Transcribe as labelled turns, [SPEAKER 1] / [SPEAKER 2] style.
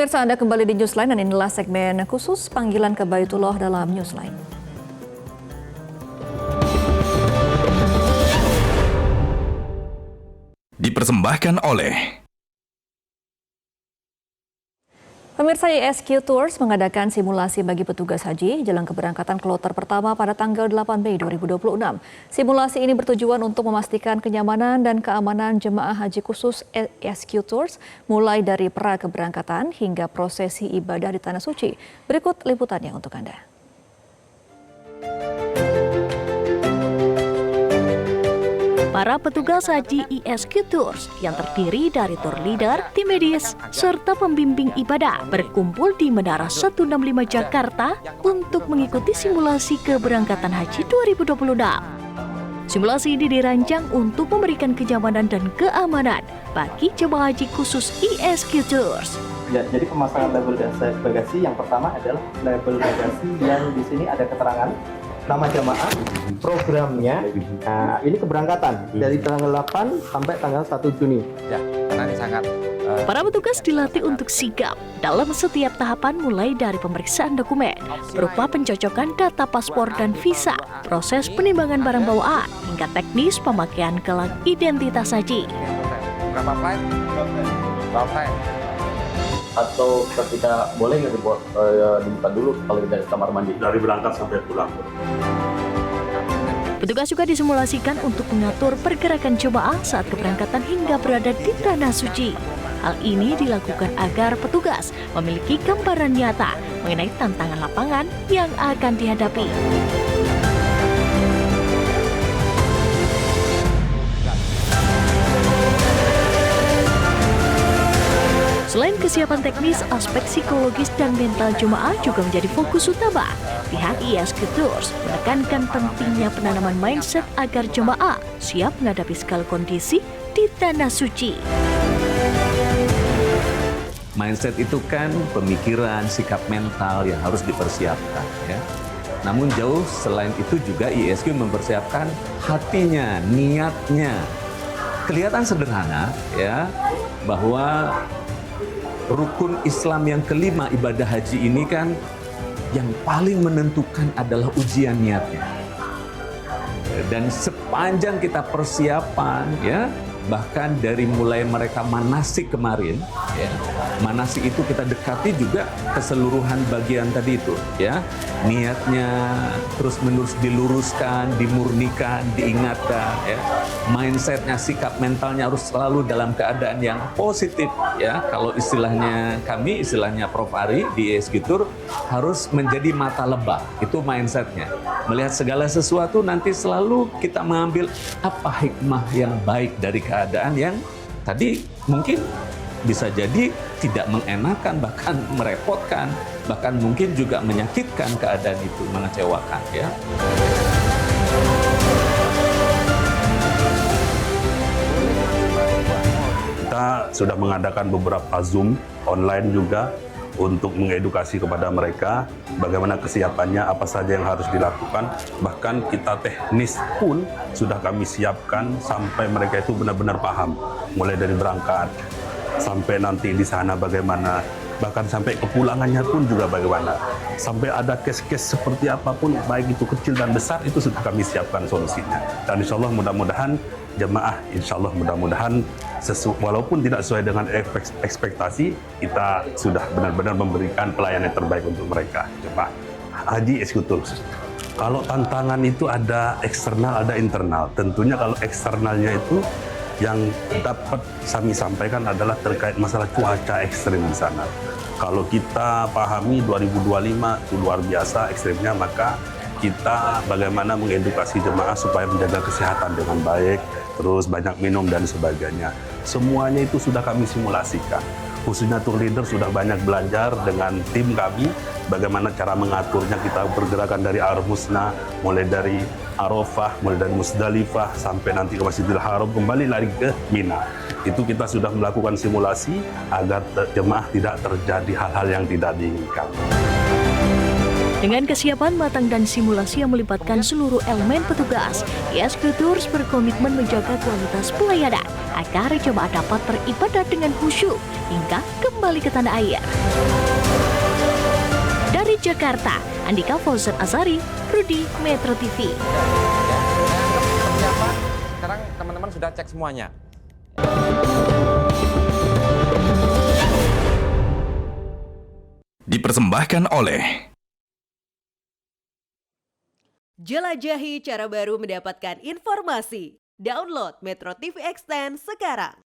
[SPEAKER 1] Pemirsa, Anda kembali di Newsline dan inilah segmen khusus panggilan ke Baitullah dalam Newsline.
[SPEAKER 2] Dipersembahkan oleh
[SPEAKER 1] Pemirsa, ISQ Tours mengadakan simulasi bagi petugas haji jelang keberangkatan kloter pertama pada tanggal 8 Mei 2026. Simulasi ini bertujuan untuk memastikan kenyamanan dan keamanan jemaah haji khusus ISQ Tours mulai dari pra keberangkatan hingga prosesi ibadah di Tanah Suci. Berikut liputannya untuk Anda.
[SPEAKER 3] Para petugas haji ISQ Tours yang terdiri dari tour leader, tim medis, serta pembimbing ibadah berkumpul di Menara 165 Jakarta untuk mengikuti simulasi keberangkatan haji 2026. Simulasi ini dirancang untuk memberikan kenyamanan dan keamanan bagi jemaah haji khusus ISQ Tours.
[SPEAKER 4] Ya, jadi pemasangan label bagasi yang pertama adalah label bagasi yang di sini ada keterangan nama jamaah, programnya. Nah, ini keberangkatan dari tanggal 8 sampai tanggal 1 Juni.
[SPEAKER 5] Ya, karena ini sangat
[SPEAKER 3] Para petugas dilatih untuk sigap dalam setiap tahapan mulai dari pemeriksaan dokumen, berupa pencocokan data paspor dan visa, proses penimbangan barang bawaan, hingga teknis pemakaian gelang identitas haji.
[SPEAKER 5] berapa flight? Berapa flight?
[SPEAKER 6] Atau ketika boleh nggak dibuka dulu kalau dari kamar mandi?
[SPEAKER 7] Dari berangkat sampai pulang.
[SPEAKER 3] Petugas juga disimulasikan untuk mengatur pergerakan jemaah saat keberangkatan hingga berada di Tanah Suci. Hal ini dilakukan agar petugas memiliki gambaran nyata mengenai tantangan lapangan yang akan dihadapi. Selain kesiapan teknis, aspek psikologis dan mental jemaah juga menjadi fokus utama. Pihak ISQ Tours menekankan pentingnya penanaman mindset agar jemaah siap menghadapi segala kondisi di Tanah Suci.
[SPEAKER 8] Mindset itu kan pemikiran, sikap mental yang harus dipersiapkan, ya. Namun jauh selain itu juga ISQ mempersiapkan hatinya, niatnya. Kelihatan sederhana, ya, bahwa rukun Islam yang kelima, ibadah haji ini kan yang paling menentukan adalah ujian niatnya. Dan sepanjang kita persiapan, ya, bahkan dari mulai mereka manasik kemarin, ya, manasik itu kita dekati juga keseluruhan bagian tadi itu, ya, niatnya terus-menerus diluruskan, dimurnikan, diingatkan, ya, mindsetnya, sikap mentalnya harus selalu dalam keadaan yang positif, ya. Kalau istilahnya kami, istilahnya Prof. Ari di ISQ Tour, harus menjadi mata lebah, itu mindsetnya. Melihat segala sesuatu nanti selalu kita mengambil apa hikmah yang baik dari keadaan yang tadi mungkin bisa jadi tidak mengenakan, bahkan merepotkan, bahkan mungkin juga menyakitkan keadaan itu, mengecewakan, ya.
[SPEAKER 7] Kita sudah mengadakan beberapa Zoom online juga untuk mengedukasi kepada mereka bagaimana kesiapannya, apa saja yang harus dilakukan. Bahkan kita teknis pun sudah kami siapkan sampai mereka itu benar-benar paham. Mulai dari berangkat, sampai nanti di sana bagaimana, bahkan sampai kepulangannya pun juga bagaimana. Sampai ada case-case seperti apapun, baik itu kecil dan besar, itu sudah kami siapkan solusinya. Dan insya Allah mudah-mudahan jemaah, insya Allah mudah-mudahan walaupun tidak sesuai dengan ekspektasi, kita sudah benar-benar memberikan pelayanan terbaik untuk mereka, jemaah haji ISQ Tours. Kalau tantangan itu ada eksternal, ada internal. Tentunya kalau eksternalnya itu yang dapat kami sampaikan adalah terkait masalah cuaca ekstrim di sana. Kalau kita pahami 2025 itu luar biasa ekstrimnya, maka kita bagaimana mengedukasi jemaah supaya menjaga kesehatan dengan baik, terus banyak minum dan sebagainya. Semuanya itu sudah kami simulasikan. Khususnya tour leader sudah banyak belajar dengan tim kami, bagaimana cara mengaturnya. Kita pergerakan dari Ar-Musna, mulai dari Arafah, mulai dari Musdalifah, sampai nanti ke Masjidil Haram, kembali lagi ke Mina. Itu kita sudah melakukan simulasi agar jemaah tidak terjadi hal-hal yang tidak diinginkan.
[SPEAKER 3] Dengan kesiapan matang dan simulasi yang melibatkan seluruh elemen petugas, ISQ Tours berkomitmen menjaga kualitas pelayanan agar jemaah dapat beribadah dengan khusyuk hingga kembali ke tanah air. Dari Jakarta, Andika Fauzan Azari, Rudi, Metro TV.
[SPEAKER 5] Persiapan, sekarang teman-teman sudah cek semuanya.
[SPEAKER 2] Dipersembahkan oleh
[SPEAKER 9] Jelajahi cara baru mendapatkan informasi. Download Metro TV Extend sekarang.